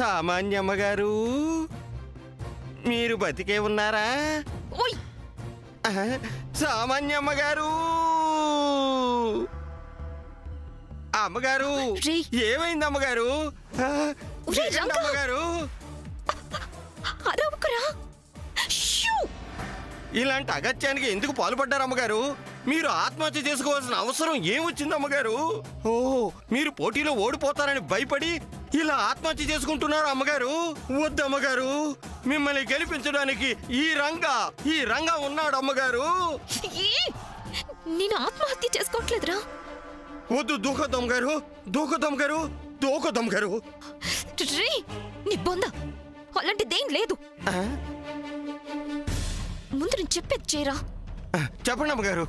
సామాన్యమ్మ గారు, మీరు బతికే ఉన్నారా? ఓయ్ సామాన్యమ్మ గారు, అమ్మగారు, ఏమైంది అమ్మగారు? అమ్మగారు, ఇలాంటి అగత్యానికి ఎందుకు పాల్పడ్డారు అమ్మగారు? మీరు ఆత్మహత్య చేసుకోవాల్సిన అవసరం ఏమొచ్చింది అమ్మగారు? ఓ, మీరు పోటీలో ఓడిపోతారని భయపడి ఇలా ఆత్మహత్య చేసుకుంటున్నారు అమ్మగారు. వద్దు అమ్మగారు, మిమ్మల్ని గెలిపించడానికి ఈ రంగా ఉన్నాడు అమ్మగారు. నేను ఆత్మహత్య చేసుకోవట్లేదురా. వద్దు, దూకొద్దాం గారు, దూకొద్దాం గారు, దూకొద్దాం గారు. నీ బొంద అలాంటిదేం లేదు. ముందు నేను చెప్పేది చేయరా. చెప్పండి అమ్మగారు.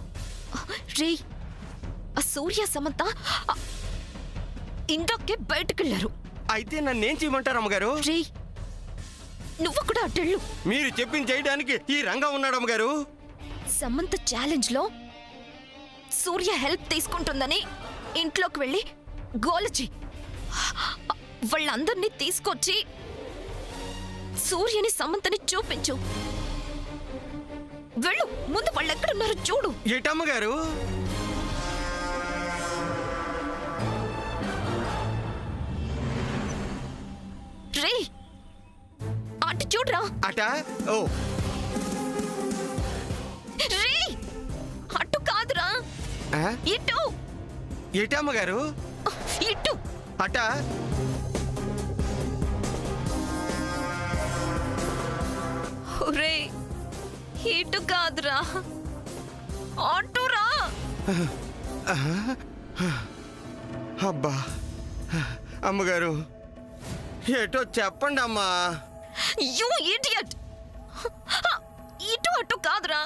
రే, ఆ సూర్య సమంత ఇందాకే బయటకెళ్ళారు. అయితే నన్నేం చేయమంటారు అమ్మగారు? రే, నువ్వు కూడా అటెళ్ళు. మీరు చెప్పింది చేయడానికి ఈ రంగా ఉన్నాడు అమ్మగారు. సమంత ఛాలెంజ్ లో సూర్య హెల్ప్ తీసుకుంటుందని ఇంట్లోకి వెళ్ళి గోలచి వాళ్ళందరినీ తీసుకొచ్చి సూర్యని సమంతని చూపించు. వెళ్ళు, ముందు వాళ్ళు ఎక్కడున్నారో చూడు. ఏటమ్మగారు? రే, అటు చూడరా. అట? ఓ, రే, అటు కాదురా, ఇటు. ఏటమ్మగారు? ఇటు. అట? రే, ఇటు కాదురా, అటురా. అబ్బా, అమ్మగారు, ఏటో చెప్పండి అమ్మా. You idiot. ఇటు అటు కాదురా,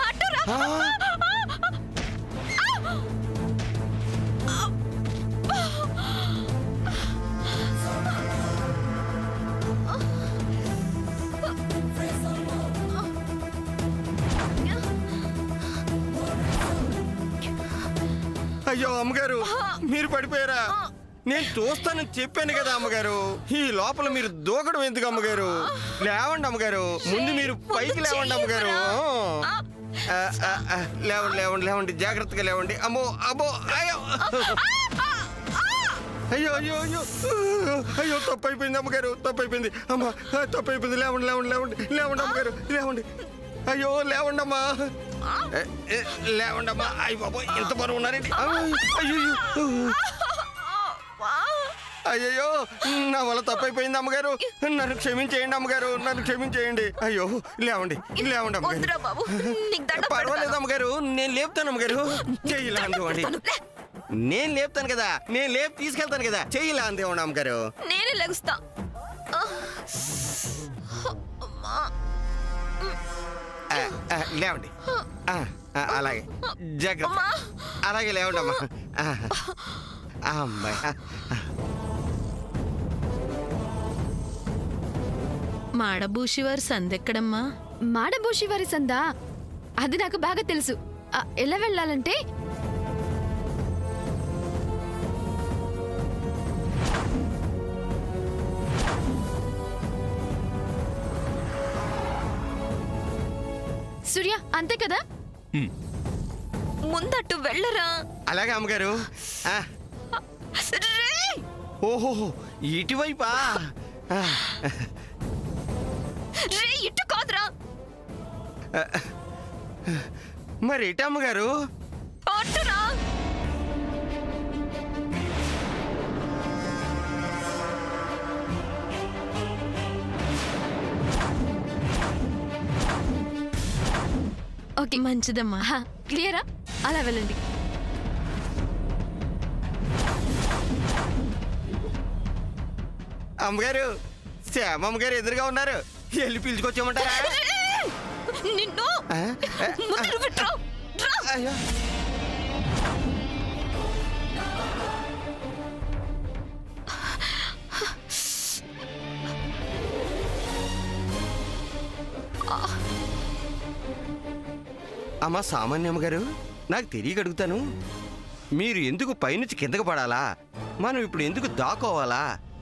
అటురా. అయ్యో అమ్మగారు, మీరు పడిపోయారా? నేను చూస్తానని చెప్పాను కదా అమ్మగారు. ఈ లోపల మీరు దూకడం ఎందుకు అమ్మగారు? లేవండి అమ్మగారు, ముందు మీరు పైకి లేవండి అమ్మగారు. లేవండి లేవండి లేవండి, జాగ్రత్తగా లేవండి. అమ్మో అమ్మో, అయ్యో అయ్యో అయ్యో అయ్యో అయ్యో, తప్పు అయిపోయింది అమ్మగారు, తప్పు అయిపోయింది. అమ్మ, తప్పు అయిపోయింది. లేవండి లేవండి లేవండి లేవండి అమ్మగారు, లేవండి. అయ్యో లేవండి అమ్మా, లేవండి అమ్మా. అయ్యి బాబోయ్, ఎంత బరువు ఉన్నారండి. అయ్యో, నా వల్ల తప్పైపోయింది అమ్మగారు. నన్ను క్షమించేయండి అమ్మగారు, నన్ను క్షమించేయండి. అయ్యో, లేవండి లేవండి అమ్మగారు. పర్వాలేదు అమ్మగారు, నేను లేపుతాను అమ్మగారు. చెయ్యిలా అందివ్వండి. నేను లేపుతాను కదా, నేను లేపు తీసుకెళ్తాను కదా. చెయ్యిలా అందివ్వండి అమ్మగారు. నేనే లెగుస్తా. లేవండి, అలాగే జాగ్రత్త, అలాగే లేవండి అమ్మా. అమ్మాయి, మాడభూషివారి సందెక్కడమ్మా? మాడభూషివారి సందా? అది నాకు బాగా తెలుసు. ఎలా వెళ్ళాలంటే సూర్య, అంతే కదా? ముందట్టు వెళ్ళరా. అలాగే అమ్మగారు. ఓహో, ఇటువైపా? ఇటు కాదురా. మరి ఇటు అమ్మగారు? అటురా. ఓకే, మంచిదమ్మా. క్లియరా? అలా వెళ్ళండి. అమ్మగారు, శ్యామమ్మ గారు ఎదురుగా ఉన్నారు. వెళ్ళి పిలుచుకొచ్చామంటారా? నిన్ను అయ్యో, అమ్మా సామాన్యమ్మ గారు, నాకు తెలియక అడుగుతాను, మీరు ఎందుకు పైనుంచి కిందకు పడాలా? మనం ఇప్పుడు ఎందుకు దాక్కోవాలా?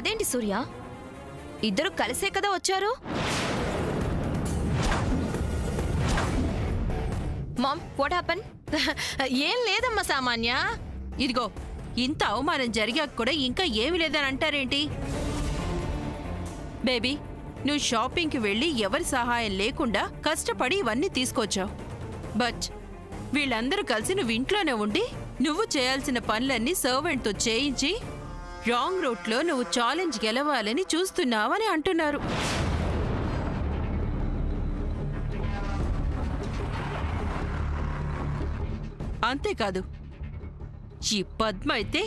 అదేంటి సూర్య, ఇద్దరు కలిసే కదా వచ్చారు? Mom, what happen? ఏం లేదమ్మా సామాన్య. ఇదిగో, ఇంత అవమానం జరిగాక కూడా ఇంకా ఏమి లేదని అంటారేంటి? బేబీ, నువ్వు షాపింగ్కి వెళ్ళి ఎవరి సహాయం లేకుండా కష్టపడి ఇవన్నీ తీసుకొచ్చావు. బట్ వీళ్ళందరూ కలిసి నువ్వు ఇంట్లోనే ఉండి నువ్వు చేయాల్సిన పనులన్నీ సర్వెంట్తో చేయించి రాంగ్ రూట్లో నువ్వు ఛాలెంజ్ గెలవాలని చూస్తున్నావని అంటున్నారు. అంతేకాదు, ఈ పద్మ అయితే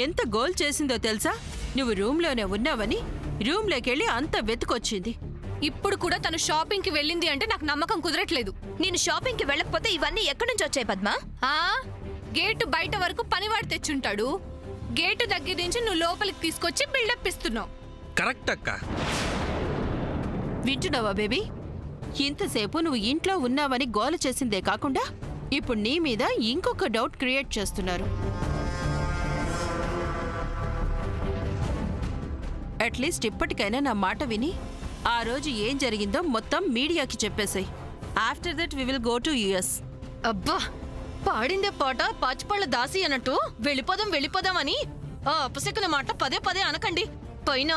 ఎంత గోల్ చేసిందో తెలుసా? నువ్వు రూమ్లోనే ఉన్నావని రూమ్లోకెళ్ళి అంత వెతుకొచ్చింది. ఇప్పుడు కూడా తను షాపింగ్ కి వెళ్ళింది అంటే నాకు నమ్మకం కుదరట్లేదు. నేను షాపింగ్కి వెళ్ళకపోతే ఇవన్నీ ఎక్కడి నుంచి వచ్చాయి పద్మ? ఆ గేటు బయట వరకు పనివాడు తెచ్చుంటాడు. గేటు దగ్గర నుంచి నువ్వు లోపలికి తీసుకొచ్చి బిల్డప్ ఇస్తున్నావు. కరెక్ట్ అక్క. వింటున్నావా బేబీ? ఇంతసేపు నువ్వు ఇంట్లో ఉన్నావని గోల చేసిందే కాకుండా ఇప్పుడు నీ మీద ఇంకొక డౌట్ క్రియేట్ చేస్తున్నారు. అట్లీస్ట్ ఇప్పటికైనా నా మాట విని ఆ రోజు ఏం జరిగిందో మొత్తం మీడియాకి చెప్పేసాయి. After that we will go to US. అబ్బా, పాడిందే పాట పాచిపళ్ళ దాసి అన్నట్టు వెళ్ళిపోదాం అని ఆ అపశకున మాట పదే పదే అనకండి. పైన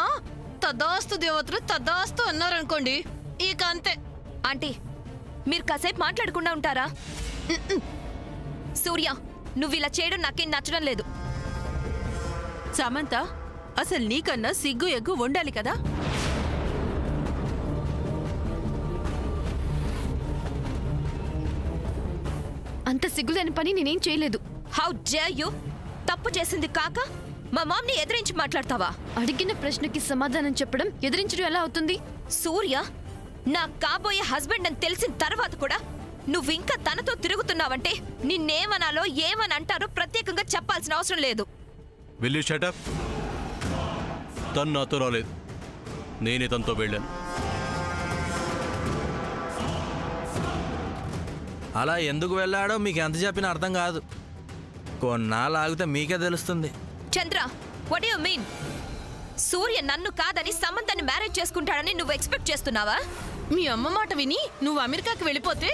తదాస్తు దేవతలు తదాస్తు అన్నారనుకోండి, ఇక అంతే. ఆంటీ, మీరు కాసేపు మాట్లాడకుండా ఉంటారా? సూర్య, నువ్వు ఇలా చేయడం నాకేం నచ్చడం లేదు. సమంత, అసలు నీకన్నా సిగ్గు ఎగ్గు ఉండాలి కదా? అంత సిగ్గులేని పని నేనేం చేయలేదు. How dare you! తప్పు చేసింది కాక మా మామ్ని ఎదిరించి మాట్లాడతావా? అడిగిన ప్రశ్నకి సమాధానం చెప్పడం ఎదిరించడం ఎలా అవుతుంది? సూర్య, నా కాబోయే హస్బెండ్ అని తెలిసిన తర్వాత కూడా నువ్వింకా తనతో తిరుగుతున్నావంటే నిన్నేమనాలో ఏమని అంటారో ప్రత్యేకంగా చెప్పాల్సిన అవసరం లేదు. Will you shut up? తను నాతో రాలేదు, నేనే తనతో వెళ్ళాను. అలా ఎందుకు వెళ్ళాడో మీకు ఎంత చెప్పినా అర్థం కాదు. కొన్నాళ్ళు ఆగితే మీకే తెలుస్తుంది. చంద్ర, వాట్ యు మీన్? సూర్య నన్ను కాదని సమంతాన్ని మ్యారేజ్ చేసుకుంటాడని నువ్వు ఎక్స్పెక్ట్ చేస్తున్నావా? మీ అమ్మ మాట విని నువ్వు అమెరికాకి వెళ్ళిపోతే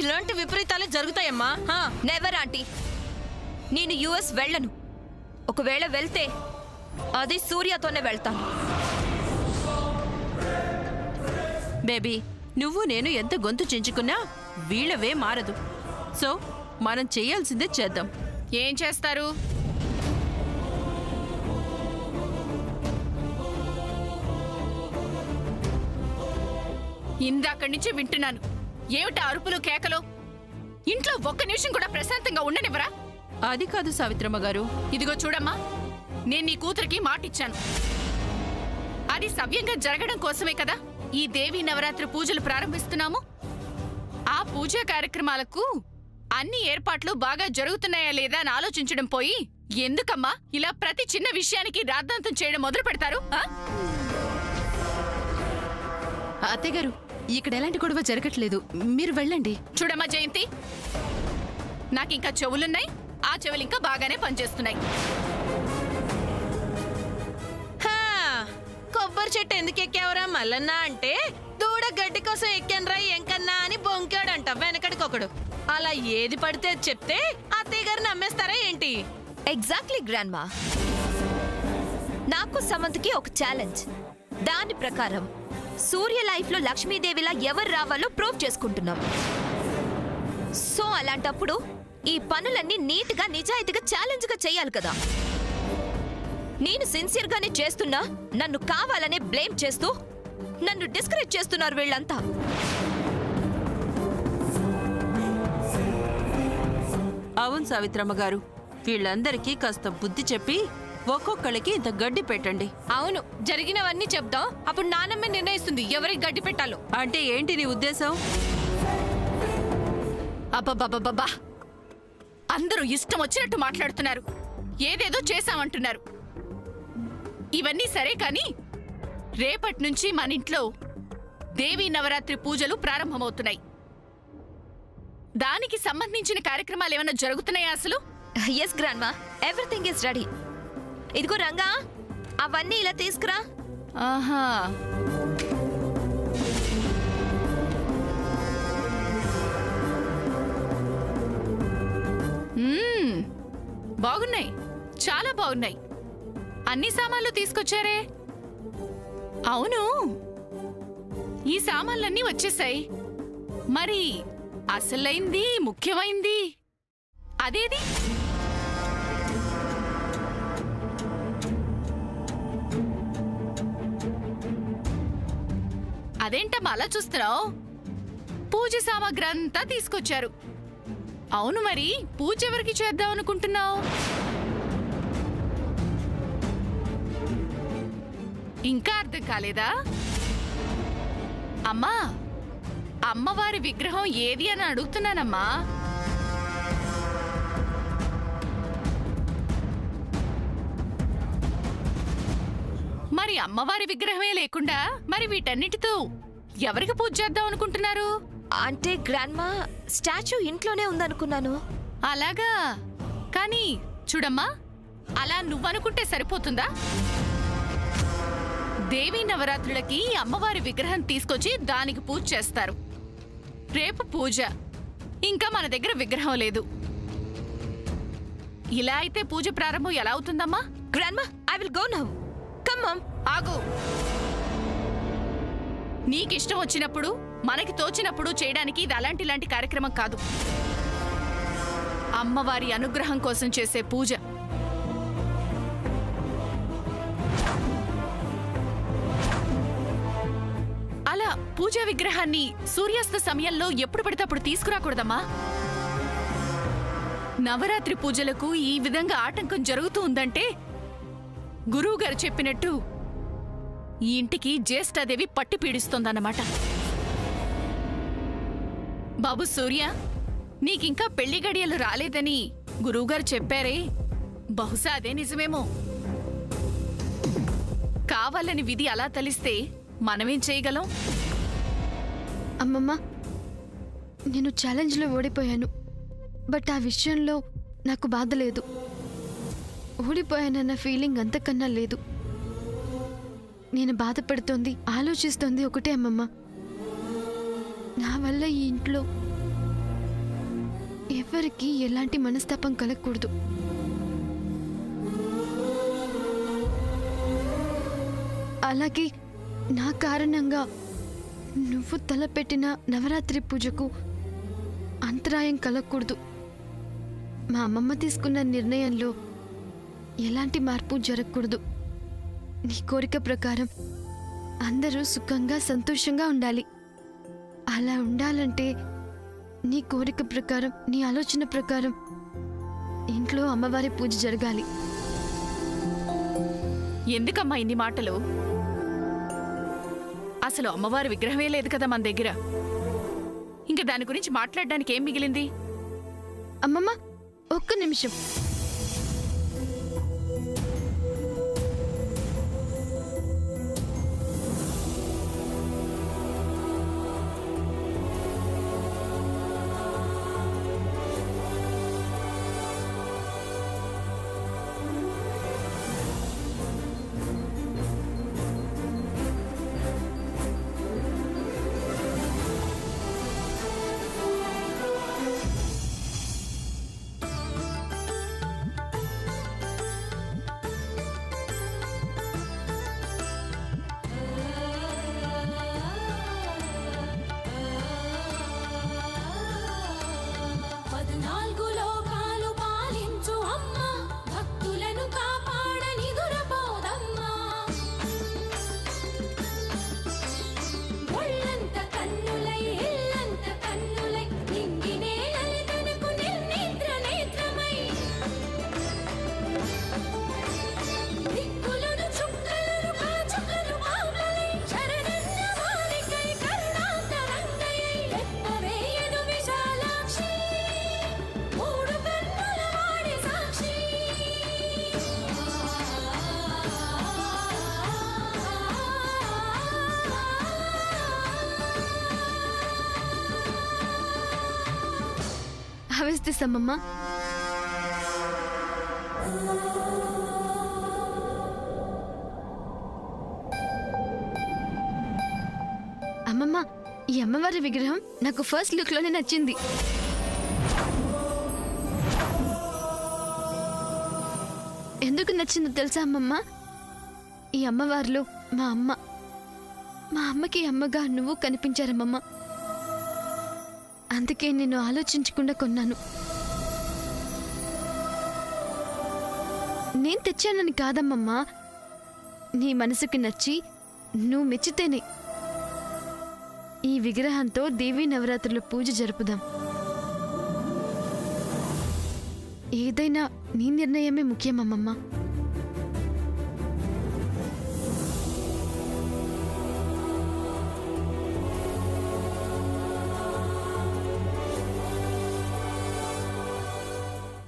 ఇలాంటి విపరీతాలే జరుగుతాయమ్మా. నెవర్ ఆంటీ, నేను యుఎస్ వెళ్ళను. ఒకవేళ వెళ్తే అది సూర్యతోనే వెళ్తాను. బేబీ, నువ్వు నేను ఎంత గొంతు చించుకున్నా వీళ్ళవే మారదు. సో మనం చేయాల్సిందే చేద్దాం. ఏం చేస్తారు? ఇందాక్కడి నుంచి వింటున్నాను. ఏమిటా అరుపులు కేకలు? ఇంట్లో ఒక్క నిమిషం కూడా ప్రశాంతంగా ఉండనివ్వరా? అది కాదు సావిత్రమ్మ గారు. ఇదిగో చూడమ్మా, నేను నీ కూతురికి మాటిచ్చాను. అది సవ్యంగా జరగడం కోసమే కదా ఈ దేవీ నవరాత్రి పూజలు ప్రారంభిస్తున్నాము. ఆ పూజా కార్యక్రమాలకు అన్ని ఏర్పాట్లు బాగా జరుగుతున్నాయా లేదా అని ఆలోచించడం పోయి ఎందుకమ్మా ఇలా ప్రతి చిన్న విషయానికి రాద్ధాంతం చేయడం మొదలు పెడతారు? అత్తయ్యగారు, ఇక్కడ ఎలాంటి గొడవ జరగట్లేదు, మీరు వెళ్ళండి. చూడమ్మా జయంతి, నాకింకా చెవులున్నాయి, ఆ చెవులు ఇంకా బాగానే పనిచేస్తున్నాయి. కొబ్బరి చెట్టు ఎందుకు ఎక్కావరా మల్లన్న అంటే దూడ గడ్డి కోసం ఎక్కానరా ఎంకన్నా అని బొంకాడంట వెనకడికొకడు. అలా ఏది పడితే చెప్తే అత్తయ్య గారు నమ్మేస్తారా ఏంటి? ఎగ్జాక్ట్లీ గ్రాండ్ మా. నాకు సమంతకి ఒక ఛాలెంజ్. దాని ప్రకారం సూర్య లైఫ్ లో లక్ష్మీదేవిలా ఎవరు రావాలో ప్రూవ్ చేసుకుంటున్నాం. సో అలాంటప్పుడు ఈ పనులన్నీ నీట్ గా నిజాయితీగా ఛాలెంజ్ గా చేయాలి కదా. నేను సిన్సియర్ గానే చేస్తున్నా, నన్ను కావాలనే బ్లేమ్ చేస్తూ నన్ను డిస్కరేజ్ చేస్తున్నారు వీళ్ళంతా. అవును సావిత్రమ్మ గారు, వీళ్ళందరికీ కాస్త బుద్ధి చెప్పి ఒక్కొక్కళ్ళకి ఇంత గడ్డి పెట్టండి. అవును, జరిగినవన్నీ చెప్దాం. అప్పుడు నానమ్మ నిర్ణయిస్తుంది ఎవరికి గడ్డి పెట్టాలో. అంటే ఏంటి నీ ఉద్దేశం? అబ్బబ్బబ్బబ్బా, అందరూ ఇష్టం వచ్చినట్టు మాట్లాడుతున్నారు. ఏదేదో చేశామంటున్నారు. ఇవన్నీ సరే కాని రేపటి నుంచి మన ఇంట్లో దేవీ నవరాత్రి పూజలు ప్రారంభమవుతున్నాయి. దానికి సంబంధించిన కార్యక్రమాలు ఏమైనా జరుగుతున్నాయా అసలు? ఎస్ గ్రాండ్ మా, ఎవ్రీథింగ్ ఇస్ రెడీ. ఇదిగో రంగా, అవన్నీ ఇలా తీసుకురా. ఆహా. బాగున్నాయి, చాలా బాగున్నాయి. అన్ని సామాన్లు తీసుకొచ్చారే. అవును, ఈ సామాన్లన్నీ వచ్చేసాయి. మరి అసలైంది, ముఖ్యమైంది అదేది? అదేంటమ్మా అలా చూస్తున్నావు? పూజ సామాగ్రి అంతా తీసుకొచ్చారు. అవును, మరి పూజ ఎవరికి చేద్దాం అనుకుంటున్నావు? ఇంకా అర్థం కాలేదా? అమ్మా, అమ్మవారి విగ్రహం ఏది అని అడుగుతున్నానమ్మా. మరి అమ్మవారి విగ్రహమే లేకుండా మరి వీటన్నిటితో ఎవరికి పూజ చేద్దాం అనుకుంటున్నారు? అంటే గ్రాండ్మా, స్టాచ్యూ ఇంట్లోనే ఉందనుకున్నాను. అలాగా? కానీ చూడమ్మా, అలా నువ్వనుకుంటే సరిపోతుందా? దేవీ నవరాత్రులకి అమ్మవారి విగ్రహం తీసుకొచ్చి దానికి పూజ చేస్తారు. రేపు పూజ, ఇంకా మన దగ్గర విగ్రహం లేదు. ఇలా అయితే పూజ ప్రారంభం ఎలా అవుతుందమ్మా? Grandma, I will go now. Come mom. ఆగు. నీకిష్టం వచ్చినప్పుడు, మనకి తోచినప్పుడు చేయడానికి ఇది అలాంటి కార్యక్రమం కాదు. అమ్మవారి అనుగ్రహం కోసం చేసే పూజ. అలా పూజా విగ్రహాన్ని సూర్యాస్త సమయంలో ఎప్పుడు పడితే అప్పుడు తీసుకురాకూడదమ్మా. నవరాత్రి పూజలకు ఈ విధంగా ఆటంకం జరుగుతూ ఉందంటే గురువుగారు చెప్పినట్టు ఈ ఇంటికి జ్యేష్ఠాదేవి పట్టి పీడిస్తోందన్నమాట. బాబు సూర్య, నీకింకా పెళ్లి గడియలు రాలేదని గురువుగారు చెప్పారే, బహుశా అదే నిజమేమో. కావాలని విధి అలా తలిస్తే మనమేం చేయగలం? అమ్మమ్మ, నేను ఛాలెంజ్లో ఓడిపోయాను. బట్ ఆ విషయంలో నాకు బాధ లేదు. ఓడిపోయానన్న ఫీలింగ్ అంతకన్నా లేదు. నేను బాధపడుతోంది, ఆలోచిస్తోంది ఒకటే అమ్మమ్మ. నా వల్ల ఈ ఇంట్లో ఎవరికి ఎలాంటి మనస్తాపం కలగకూడదు. అలాగే నా కారణంగా నువ్వు తలపెట్టిన నవరాత్రి పూజకు అంతరాయం కలగకూడదు. మా అమ్మమ్మ తీసుకున్న నిర్ణయంలో ఎలాంటి మార్పు జరగకూడదు. నీ కోరిక ప్రకారం అందరూ సుఖంగా సంతోషంగా ఉండాలి. అలా ఉండాలంటే నీ కోరిక ప్రకారం, నీ ఆలోచన ప్రకారం ఇంట్లో అమ్మవారి పూజ జరగాలి. ఎందుకమ్మా ఇన్ని మాటలు? అసలు అమ్మవారి విగ్రహమే లేదు కదా మన దగ్గర. ఇంకా దాని గురించి మాట్లాడడానికి ఏం మిగిలింది? అమ్మమ్మ, ఒక్క నిమిషం. How is this, Amma? ఈ అమ్మవారి విగ్రహం నాకు ఫస్ట్ లుక్ లోనే నచ్చింది. ఎందుకు నచ్చిందో తెలుసా అమ్మమ్మ? ఈ అమ్మవారిలో మా అమ్మకి అమ్మగా నువ్వు కనిపించారమ్మమ్మ. అందుకే నేను ఆలోచించకుండా కొన్నాను. నేను తెచ్చానని కాదమ్మమ్మా, నీ మనసుకి నచ్చి నువ్వు మెచ్చితేనే. ఈ విగ్రహంతో దేవీ నవరాత్రుల పూజ జరుపుదాం. ఏదైనా నీ నిర్ణయమే ముఖ్యమమ్మమ్మ.